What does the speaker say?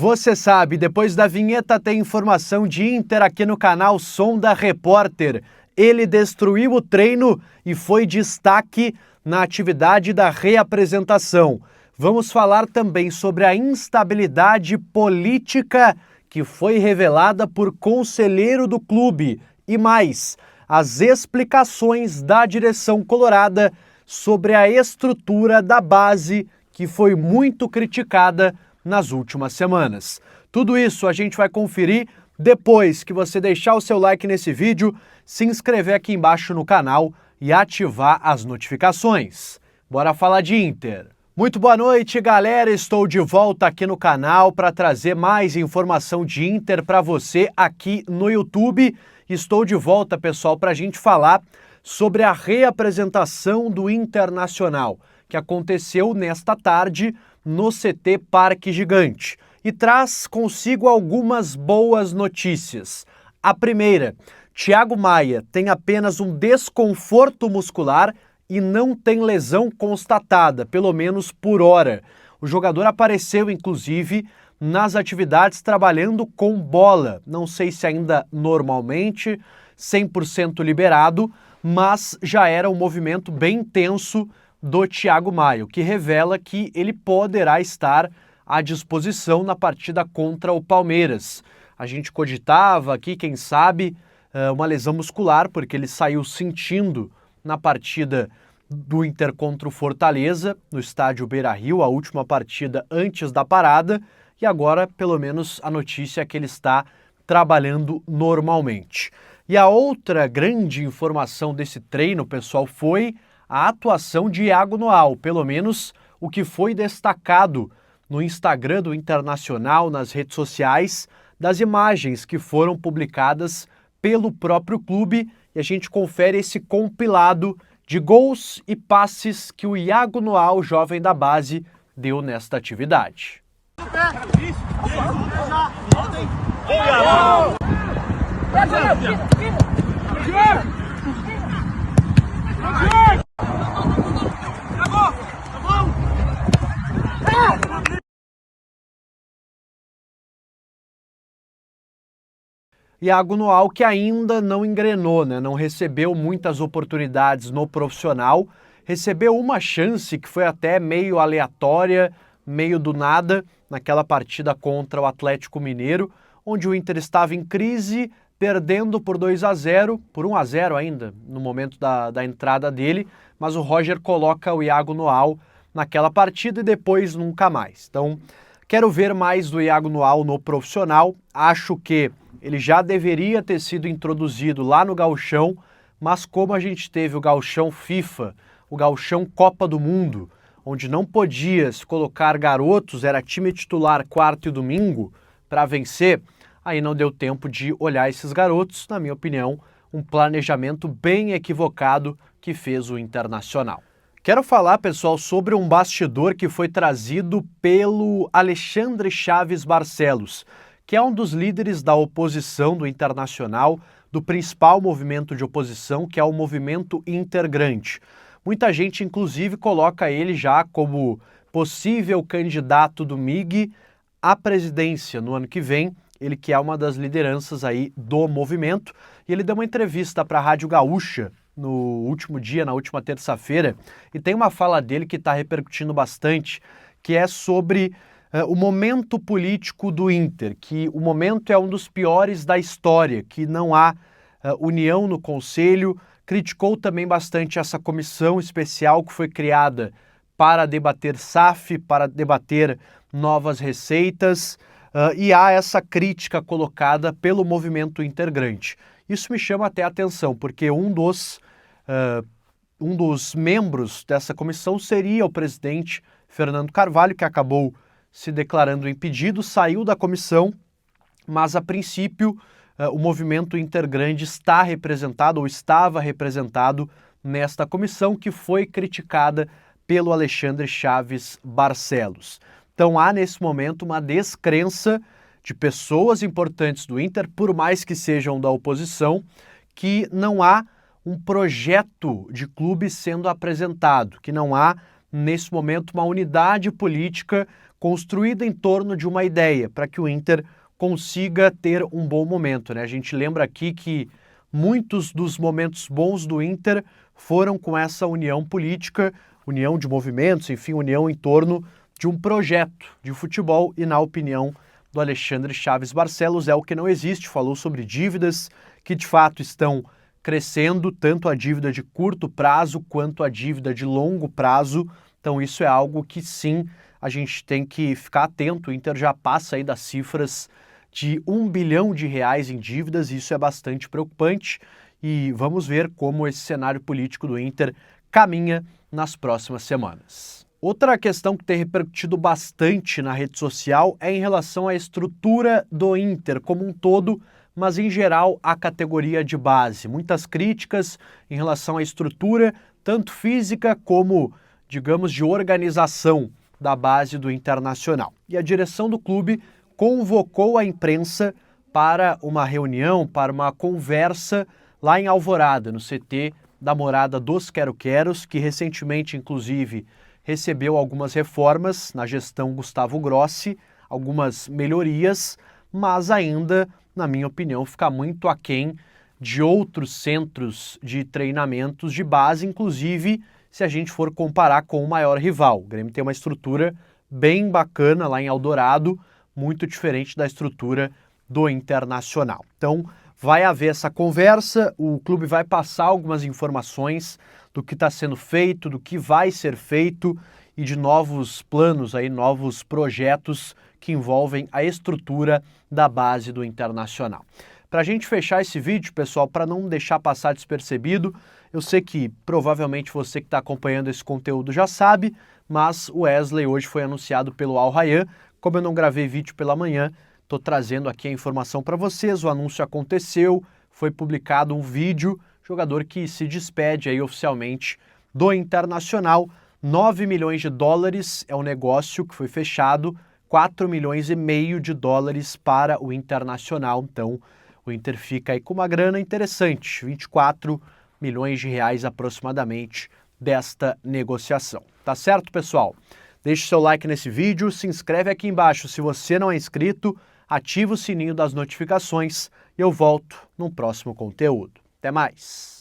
Você sabe, depois da vinheta tem informação de Inter aqui no canal Som da Repórter. Ele destruiu o treino e foi destaque na atividade da reapresentação. Vamos falar também sobre a instabilidade política que foi revelada por conselheiro do clube e mais, as explicações da direção colorada sobre a estrutura da base que foi muito criticada nas últimas semanas. Tudo isso a gente vai conferir depois que você deixar o seu like nesse vídeo, se inscrever aqui embaixo no canal e ativar as notificações. Bora falar de Inter. Muito boa noite, galera. Estou de volta aqui no canal para trazer mais informação de Inter para você aqui no YouTube. Estou de volta, pessoal, para a gente falar sobre a reapresentação do Internacional, que aconteceu nesta tarde no CT Parque Gigante, e traz consigo algumas boas notícias. A primeira, Thiago Maia tem apenas um desconforto muscular e não tem lesão constatada, pelo menos por hora. O jogador apareceu, inclusive, nas atividades trabalhando com bola. Não sei se ainda normalmente, 100% liberado, mas já era um movimento bem intenso do Thiago Maia, o que revela que ele poderá estar à disposição na partida contra o Palmeiras. A gente cogitava aqui, quem sabe, uma lesão muscular, porque ele saiu sentindo na partida do Inter contra o Fortaleza, no estádio Beira-Rio, a última partida antes da parada, e agora, pelo menos, a notícia é que ele está trabalhando normalmente. E a outra grande informação desse treino, pessoal, foi a atuação de Iago Noal, pelo menos o que foi destacado no Instagram do Internacional, nas redes sociais, das imagens que foram publicadas pelo próprio clube, e a gente confere esse compilado de gols e passes que o Iago Noal, jovem da base, deu nesta atividade. Iago Noal, que ainda não engrenou, não recebeu muitas oportunidades no profissional, recebeu uma chance que foi até meio aleatória, meio do nada, naquela partida contra o Atlético Mineiro, onde o Inter estava em crise, perdendo por 2-0, por 1-0 ainda, no momento da entrada dele, mas o Roger coloca o Iago Noal naquela partida e depois nunca mais. Então, quero ver mais do Iago Noal no profissional, acho que ele já deveria ter sido introduzido lá no Gauchão, mas como a gente teve o Gauchão FIFA, o Gauchão Copa do Mundo, onde não podia se colocar garotos, era time titular quarto e domingo para vencer, aí não deu tempo de olhar esses garotos, na minha opinião, um planejamento bem equivocado que fez o Internacional. Quero falar, pessoal, sobre um bastidor que foi trazido pelo Alexandre Chaves Barcelos, que é um dos líderes da oposição do Internacional, do principal movimento de oposição, que é o Movimento Intergrande. Muita gente, inclusive, coloca ele já como possível candidato do MIG à presidência no ano que vem, ele que é uma das lideranças aí do movimento, e ele deu uma entrevista para a Rádio Gaúcha no último dia, na última terça-feira, e tem uma fala dele que está repercutindo bastante, que é sobre o momento político do Inter, que o momento é um dos piores da história, que não há união no Conselho. Criticou também bastante essa comissão especial que foi criada para debater SAF, para debater novas receitas, e há essa crítica colocada pelo movimento Intergrande. Isso me chama até a atenção, porque um dos membros dessa comissão seria o presidente Fernando Carvalho, que acabou se declarando impedido, saiu da comissão, mas a princípio o movimento Intergrande está representado ou estava representado nesta comissão que foi criticada pelo Alexandre Chaves Barcelos. Então há nesse momento uma descrença de pessoas importantes do Inter, por mais que sejam da oposição, que não há um projeto de clube sendo apresentado, que não há nesse momento uma unidade política construída em torno de uma ideia, para que o Inter consiga ter um bom momento, né? A gente lembra aqui que muitos dos momentos bons do Inter foram com essa união política, união de movimentos, enfim, união em torno de um projeto de futebol e, na opinião do Alexandre Chaves Barcelos, é o que não existe. Falou sobre dívidas que de fato estão crescendo, tanto a dívida de curto prazo quanto a dívida de longo prazo. Então isso é algo que sim, a gente tem que ficar atento. O Inter já passa aí das cifras de R$1 bilhão em dívidas, e isso é bastante preocupante, e vamos ver como esse cenário político do Inter caminha nas próximas semanas. Outra questão que tem repercutido bastante na rede social é em relação à estrutura do Inter como um todo, mas em geral a categoria de base. Muitas críticas em relação à estrutura, tanto física como, digamos, de organização da base do Internacional. E a direção do clube convocou a imprensa para uma reunião, para uma conversa lá em Alvorada, no CT da morada dos Quero-Queros, que recentemente, inclusive, recebeu algumas reformas na gestão Gustavo Grossi, algumas melhorias, mas ainda, na minha opinião, fica muito aquém de outros centros de treinamentos de base, inclusive se a gente for comparar com o maior rival. O Grêmio tem uma estrutura bem bacana lá em Eldorado, muito diferente da estrutura do Internacional. Então, vai haver essa conversa, o clube vai passar algumas informações do que está sendo feito, do que vai ser feito e de novos planos, aí, novos projetos que envolvem a estrutura da base do Internacional. Para a gente fechar esse vídeo, pessoal, para não deixar passar despercebido, eu sei que provavelmente você que está acompanhando esse conteúdo já sabe, mas o Wesley hoje foi anunciado pelo Al Rayyan. Como eu não gravei vídeo pela manhã, estou trazendo aqui a informação para vocês. O anúncio aconteceu, foi publicado um vídeo, jogador que se despede aí oficialmente do Internacional. $9 milhões é o negócio que foi fechado, $4,5 milhões para o Internacional. Então, o Inter fica aí com uma grana interessante, R$24 milhões aproximadamente desta negociação. Tá certo, pessoal? Deixe seu like nesse vídeo, se inscreve aqui embaixo se você não é inscrito, ativa o sininho das notificações e eu volto no próximo conteúdo. Até mais!